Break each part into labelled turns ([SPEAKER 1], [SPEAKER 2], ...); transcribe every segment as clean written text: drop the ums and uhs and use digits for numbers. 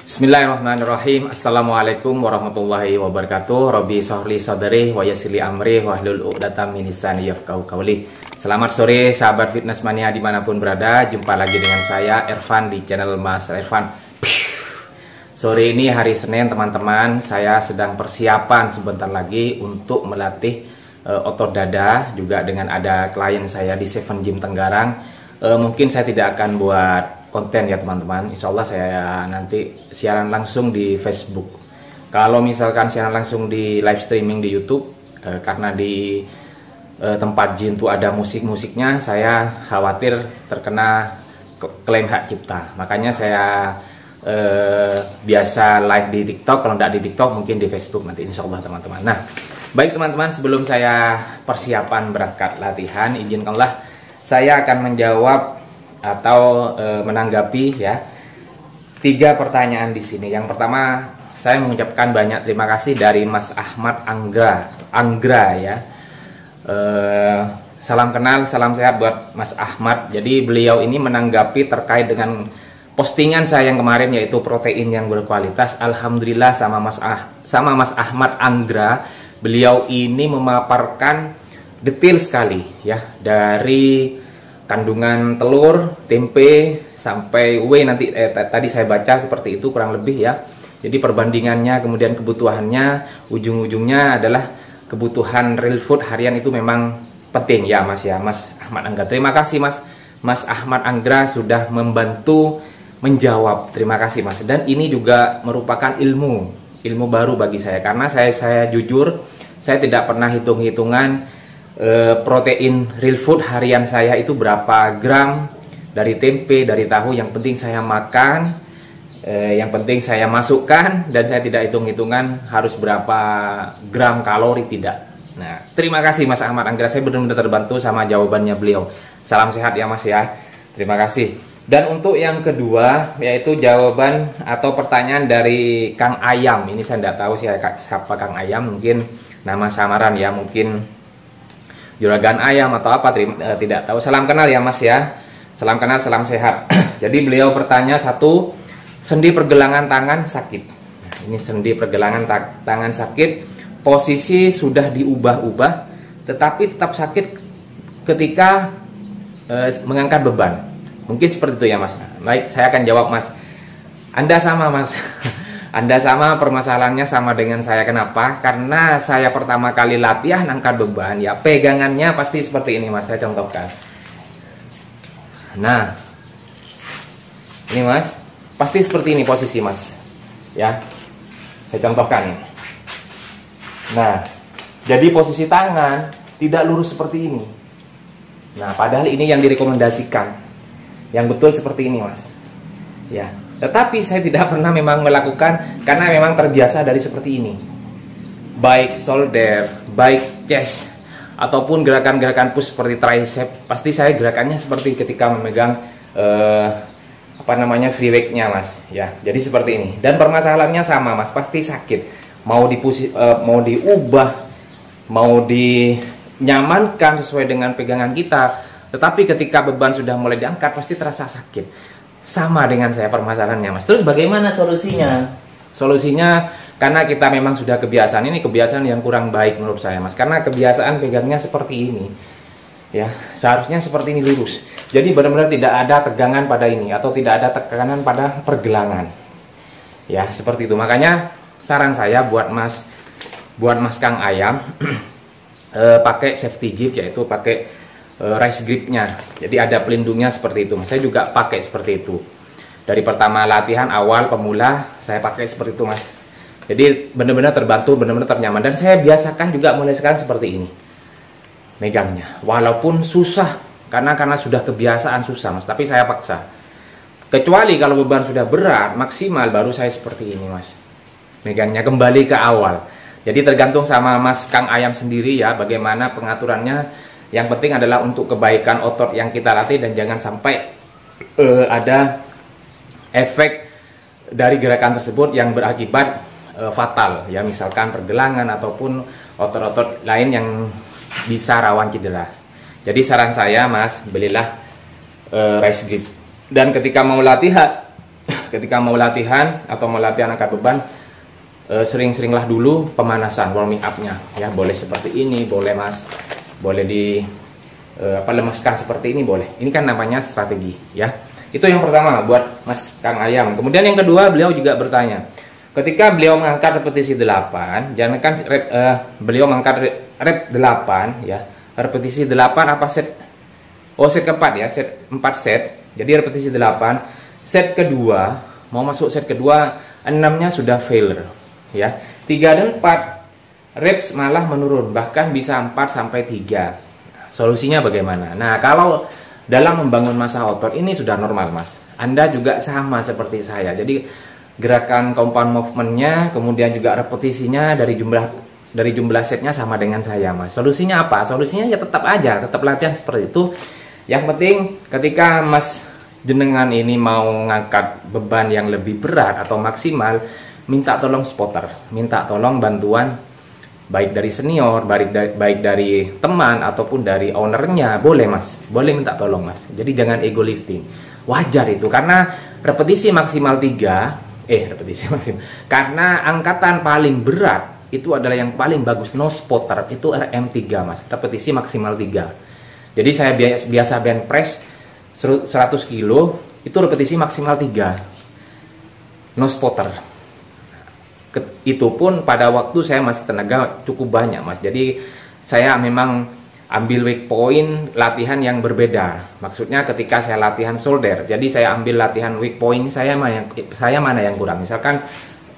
[SPEAKER 1] Bismillahirrahmanirrahim. Assalamualaikum warahmatullahi wabarakatuh. Robbi sholli sadri wa yassirli amri wahlul 'uqdatam min lisani yafqahu qawli. Selamat sore sahabat fitness mania dimanapun berada. Jumpa lagi dengan saya Irfan di channel Mas Irfan. Sore ini hari Senin teman-teman, saya sedang persiapan sebentar lagi untuk melatih otot dada juga dengan ada klien saya di Seven Gym Tenggarang. Mungkin saya tidak akan buat konten ya teman-teman. Insya Allah saya nanti siaran langsung di Facebook. Kalau misalkan siaran langsung di live streaming di YouTube, karena di tempat gym tuh ada musik-musiknya, saya khawatir terkena klaim hak cipta. Makanya saya biasa live di TikTok. Kalau tidak di TikTok mungkin di Facebook nanti insya Allah teman-teman. Nah, baik teman-teman, sebelum saya persiapan berangkat latihan, izinkanlah saya akan menjawab atau menanggapi ya 3 pertanyaan di sini. Yang pertama, saya mengucapkan banyak terima kasih dari Mas Ahmad Anggra ya. Salam kenal, salam sehat buat Mas Ahmad. Jadi beliau ini menanggapi terkait dengan postingan saya yang kemarin, yaitu protein yang berkualitas. Alhamdulillah sama Mas Ahmad Anggra, beliau ini memaparkan detail sekali ya, dari kandungan telur, tempe, sampai whey nanti tadi saya baca seperti itu kurang lebih ya. Jadi perbandingannya, kemudian kebutuhannya, ujung-ujungnya adalah kebutuhan real food harian itu memang penting ya Mas ya, Mas Ahmad Anggra. Terima kasih Mas Ahmad Anggra sudah membantu menjawab. Terima kasih Mas. Dan ini juga merupakan ilmu baru bagi saya, karena saya jujur saya tidak pernah hitung-hitungan protein real food harian saya itu berapa gram dari tempe, dari tahu. Yang penting saya makan, yang penting saya masukkan, dan saya tidak hitung-hitungan harus berapa gram kalori, tidak. Nah, terima kasih Mas Ahmad Anggra, saya benar-benar terbantu sama jawabannya beliau. Salam sehat ya Mas ya, terima kasih. Dan untuk yang kedua, yaitu jawaban atau pertanyaan dari Kang Ayam. Ini saya tidak tahu siapa Kang Ayam, mungkin nama samaran ya, mungkin juragan ayam atau apa, tidak tahu. Salam kenal ya Mas ya, salam kenal, salam sehat. Jadi beliau bertanya, 1, sendi pergelangan tangan sakit. Nah, ini sendi pergelangan tangan sakit, posisi sudah diubah-ubah tetapi tetap sakit ketika mengangkat beban. Mungkin seperti itu ya Mas. Baik, saya akan jawab Mas. Anda sama Mas. Anda sama, permasalahannya sama dengan saya. Kenapa? Karena saya pertama kali latihan angkat beban ya, pegangannya pasti seperti ini Mas. Saya contohkan. Nah, ini Mas, pasti seperti ini posisi Mas ya. Saya contohkan ini. Nah, jadi posisi tangan tidak lurus seperti ini. Nah, padahal ini yang direkomendasikan, yang betul seperti ini Mas ya. Tetapi saya tidak pernah memang melakukan, karena memang terbiasa dari seperti ini. Baik shoulder, baik chest, ataupun gerakan-gerakan push seperti tricep, pasti saya gerakannya seperti ketika memegang free weight-nya Mas ya. Jadi seperti ini. Dan permasalahannya sama Mas, pasti sakit. Mau diubah, mau dinyamankan sesuai dengan pegangan kita, tetapi ketika beban sudah mulai diangkat pasti terasa sakit. Sama dengan saya permasalahannya Mas. Terus bagaimana solusinya? Solusinya karena kita memang sudah kebiasaan, ini kebiasaan yang kurang baik menurut saya Mas. Karena kebiasaan pegangnya seperti ini ya, seharusnya seperti ini lurus. Jadi benar-benar tidak ada tegangan pada ini, atau tidak ada tekanan pada pergelangan ya, seperti itu. Makanya saran saya buat Mas Kang Ayam, pakai safety grip, yaitu pakai race gripnya. Jadi ada pelindungnya seperti itu Mas. Saya juga pakai seperti itu. Dari pertama latihan awal pemula saya pakai seperti itu Mas. Jadi benar-benar terbantu, benar-benar ternyaman. Dan saya biasakan juga mulai sekarang seperti ini megangnya. Walaupun susah, karena sudah kebiasaan susah Mas, tapi saya paksa. Kecuali kalau beban sudah berat maksimal, baru saya seperti ini Mas, megangnya kembali ke awal. Jadi tergantung sama Mas Kang Ayam sendiri ya, bagaimana pengaturannya. Yang penting adalah untuk kebaikan otot yang kita latih, dan jangan sampai ada efek dari gerakan tersebut yang berakibat fatal ya, misalkan pergelangan ataupun otot-otot lain yang bisa rawan cedera. Jadi saran saya Mas, belilah race grip. Dan ketika mau latihan ketika mau latihan atau mau latihan angkat beban, sering-seringlah dulu pemanasan, warming up-nya ya. Boleh seperti ini, boleh Mas, boleh di lemaskan seperti ini, boleh. Ini kan namanya strategi ya. Itu yang pertama buat Mas Kang Ayam. Kemudian yang kedua, beliau juga bertanya, ketika beliau mengangkat repetisi 8, jangankan beliau mengangkat rep 8 ya, repetisi 8 apa set? Oh, set keempat ya, set 4 set. Jadi repetisi 8, set kedua, mau masuk set kedua, 6-nya sudah failure ya. 3 dan 4 reps malah menurun, bahkan bisa 4 sampai 3. Solusinya bagaimana? Nah, kalau dalam membangun massa otot ini sudah normal Mas. Anda juga sama seperti saya. Jadi gerakan compound movement-nya, kemudian juga repetisinya dari jumlah setnya sama dengan saya Mas. Solusinya apa? Solusinya ya tetap aja, tetap latihan seperti itu. Yang penting ketika Mas jenengan ini mau ngangkat beban yang lebih berat atau maksimal, minta tolong spotter, minta tolong bantuan baik dari senior, baik dari teman ataupun dari ownernya, boleh Mas, boleh minta tolong Mas. Jadi jangan ego lifting, wajar itu, karena repetisi maksimal 3, repetisi maksimal, karena angkatan paling berat itu adalah yang paling bagus, no spotter, itu RM3 Mas, repetisi maksimal 3. Jadi saya biasa bench press 100 kilo, itu repetisi maksimal 3, no spotter. Itu pun pada waktu saya masih tenaga cukup banyak Mas. Jadi saya memang ambil weak point latihan yang berbeda. Maksudnya ketika saya latihan shoulder, jadi saya ambil latihan weak point saya mana yang kurang. Misalkan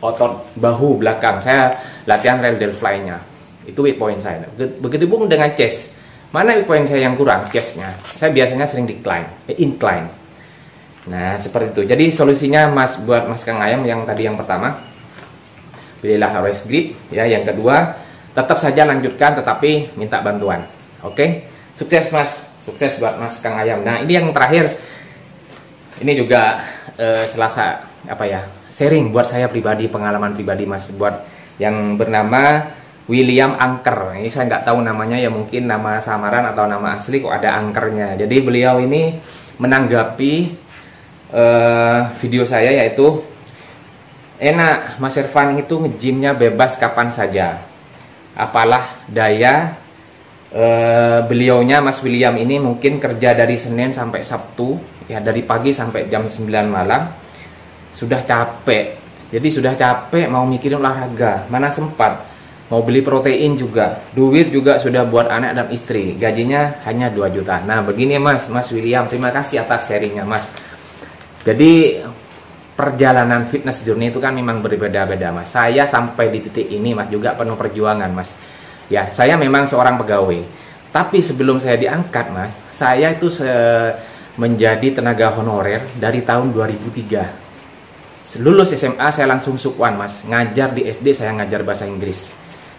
[SPEAKER 1] otot bahu belakang, saya latihan rail delta fly-nya, itu weak point saya. Begitupun dengan chest, mana weak point saya yang kurang, chestnya, saya biasanya sering incline. Nah seperti itu. Jadi solusinya Mas, buat Mas Kang Ayam yang tadi yang pertama, pilihlah rest grip ya. Yang kedua, tetap saja lanjutkan tetapi minta bantuan. Oke, sukses Mas, sukses buat Mas Kang Ayam. Nah ini yang terakhir, ini juga selasa sharing buat saya pribadi, pengalaman pribadi Mas, buat yang bernama William Angker. Ini saya nggak tahu namanya ya, mungkin nama samaran atau nama asli kok ada angkernya. Jadi beliau ini menanggapi video saya, yaitu enak Mas Irfan itu nge-gymnya bebas kapan saja, apalah daya beliaunya Mas William ini mungkin kerja dari Senin sampai Sabtu ya, dari pagi sampai jam 9 malam, sudah capek. Jadi sudah capek mau mikirin olahraga, mana sempat, mau beli protein juga, duit juga sudah buat anak dan istri, gajinya hanya 2 juta. Nah begini Mas William, terima kasih atas sharingnya Mas. Jadi perjalanan fitness journey itu kan memang berbeda-beda Mas. Saya sampai di titik ini Mas juga penuh perjuangan Mas. Ya, saya memang seorang pegawai. Tapi sebelum saya diangkat Mas, saya itu menjadi tenaga honorer dari tahun 2003. Lulus SMA saya langsung sukwan Mas. Ngajar di SD, saya ngajar bahasa Inggris.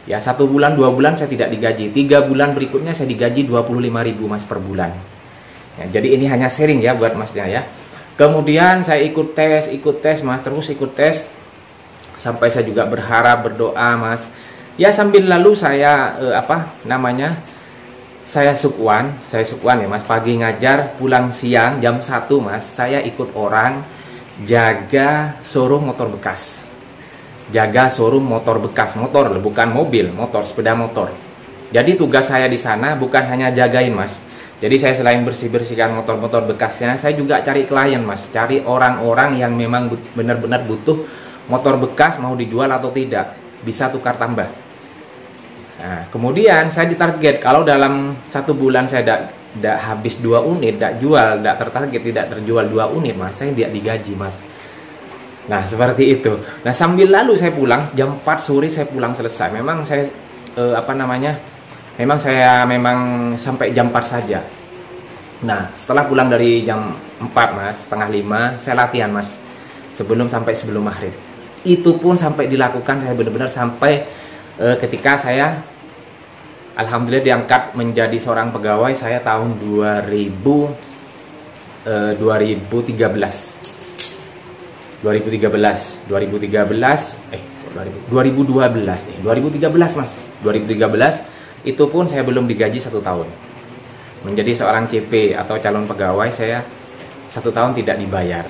[SPEAKER 1] Ya, 1 bulan 2 bulan saya tidak digaji. 3 bulan berikutnya saya digaji 25.000 Mas per bulan. Ya, jadi ini hanya sharing ya buat Masnya ya. Kemudian saya ikut tes Mas, terus ikut tes sampai saya juga berharap, berdoa Mas. Ya sambil lalu saya saya sukwan ya Mas, pagi ngajar, pulang siang jam 1 Mas, saya ikut orang jaga showroom motor bekas. Jaga showroom motor bekas, motor bukan mobil, motor, sepeda motor. Jadi tugas saya di sana bukan hanya jagain Mas. Jadi saya selain bersih-bersihkan motor-motor bekasnya, saya juga cari klien Mas, cari orang-orang yang memang benar-benar butuh motor bekas, mau dijual atau tidak, bisa tukar tambah. Nah, kemudian saya ditarget, kalau dalam 1 bulan saya tidak habis 2 unit, tidak jual, tidak tertarget, tidak terjual 2 unit Mas, saya tidak digaji Mas. Nah seperti itu. Nah sambil lalu saya pulang, jam 4 sore saya pulang selesai. Memang saya memang sampai jam 4 saja. Nah setelah pulang dari jam 4 Mas, setengah 5 saya latihan Mas, sebelum maghrib. Itu pun sampai dilakukan, saya benar-benar sampai ketika saya alhamdulillah diangkat menjadi seorang pegawai saya tahun 2013 Mas, 2013 itu pun saya belum digaji 1 tahun. Menjadi seorang CP atau calon pegawai saya 1 tahun tidak dibayar.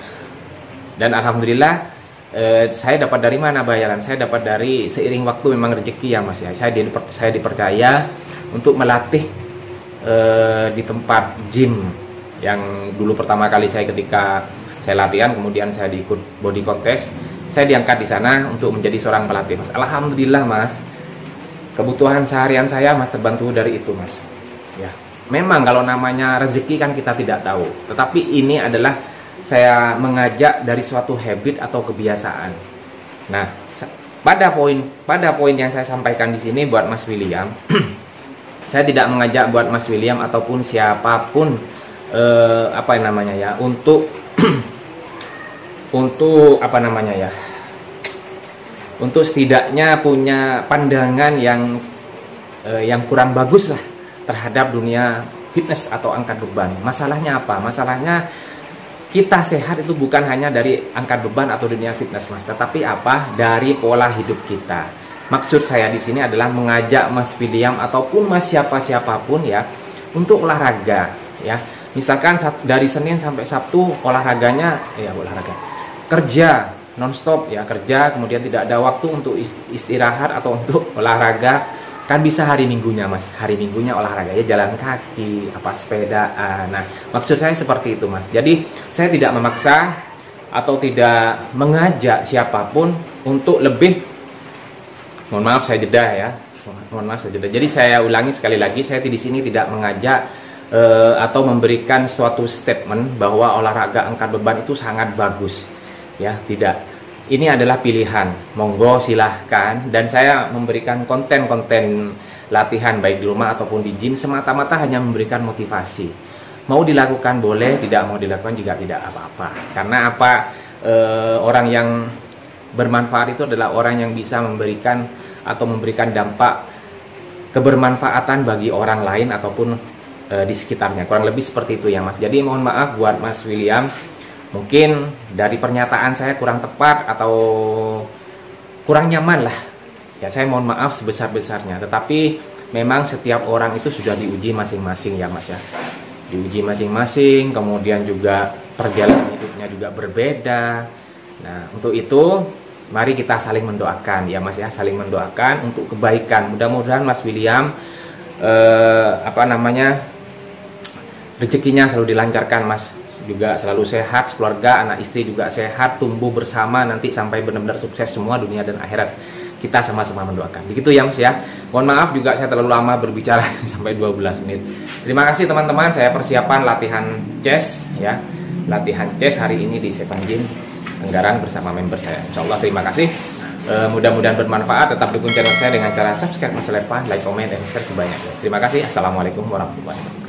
[SPEAKER 1] Dan alhamdulillah saya dapat dari mana bayaran? Saya dapat dari seiring waktu memang rezeki ya Mas ya. Saya dipercaya untuk melatih di tempat gym yang dulu pertama kali ketika saya latihan, kemudian saya diikut body contest. Saya diangkat di sana untuk menjadi seorang pelatih Mas. Alhamdulillah Mas. Kebutuhan seharian saya Mas terbantu dari itu Mas. Ya. Memang kalau namanya rezeki kan kita tidak tahu. Tetapi ini adalah saya mengajak dari suatu habit atau kebiasaan. Nah, pada poin yang saya sampaikan di sini buat Mas William, saya tidak mengajak buat Mas William ataupun siapapun untuk untuk setidaknya punya pandangan yang kurang bagus lah terhadap dunia fitness atau angkat beban. Masalahnya apa? Masalahnya kita sehat itu bukan hanya dari angkat beban atau dunia fitness Mas, tetapi apa? Dari pola hidup kita. Maksud saya di sini adalah mengajak Mas William ataupun Mas siapapun ya untuk olahraga ya. Misalkan dari Senin sampai Sabtu olahraganya kerja nonstop ya, kerja kemudian tidak ada waktu untuk istirahat atau untuk olahraga, kan bisa hari Minggunya Mas, hari Minggunya olahraga ya, jalan kaki, sepedaan. Nah, maksud saya seperti itu Mas. Jadi saya tidak memaksa atau tidak mengajak siapapun untuk lebih, mohon maaf saya jeda. Jadi saya ulangi sekali lagi, saya di sini tidak mengajak atau memberikan suatu statement bahwa olahraga angkat beban itu sangat bagus. Ya, tidak. Ini adalah pilihan. Monggo silahkan. Dan saya memberikan konten-konten latihan baik di rumah ataupun di gym semata-mata hanya memberikan motivasi. Mau dilakukan boleh, tidak mau dilakukan juga tidak apa-apa. Karena orang yang bermanfaat itu adalah orang yang bisa memberikan dampak kebermanfaatan bagi orang lain ataupun di sekitarnya. Kurang lebih seperti itu ya Mas. Jadi mohon maaf buat Mas William, mungkin dari pernyataan saya kurang tepat atau kurang nyaman lah ya, saya mohon maaf sebesar-besarnya. Tetapi memang setiap orang itu sudah diuji masing-masing ya Mas ya, diuji masing-masing, kemudian juga perjalanan hidupnya juga berbeda. Nah, untuk itu mari kita saling mendoakan ya Mas ya, saling mendoakan untuk kebaikan. Mudah-mudahan Mas William rezekinya selalu dilancarkan Mas, juga selalu sehat, keluarga, anak istri juga sehat, tumbuh bersama nanti sampai benar-benar sukses semua dunia dan akhirat. Kita sama-sama mendoakan. Begitu ya Mas ya. Mohon maaf juga saya terlalu lama berbicara sampai 12 menit. Terima kasih teman-teman, saya persiapan latihan chest ya. Latihan chest hari ini di Seven Gym Tenggaran bersama member saya. Insyaallah terima kasih. Mudah-mudahan bermanfaat. Tetap dukung channel saya dengan cara subscribe, like, comment, dan share sebanyak. Terima kasih. Assalamualaikum warahmatullahi wabarakatuh.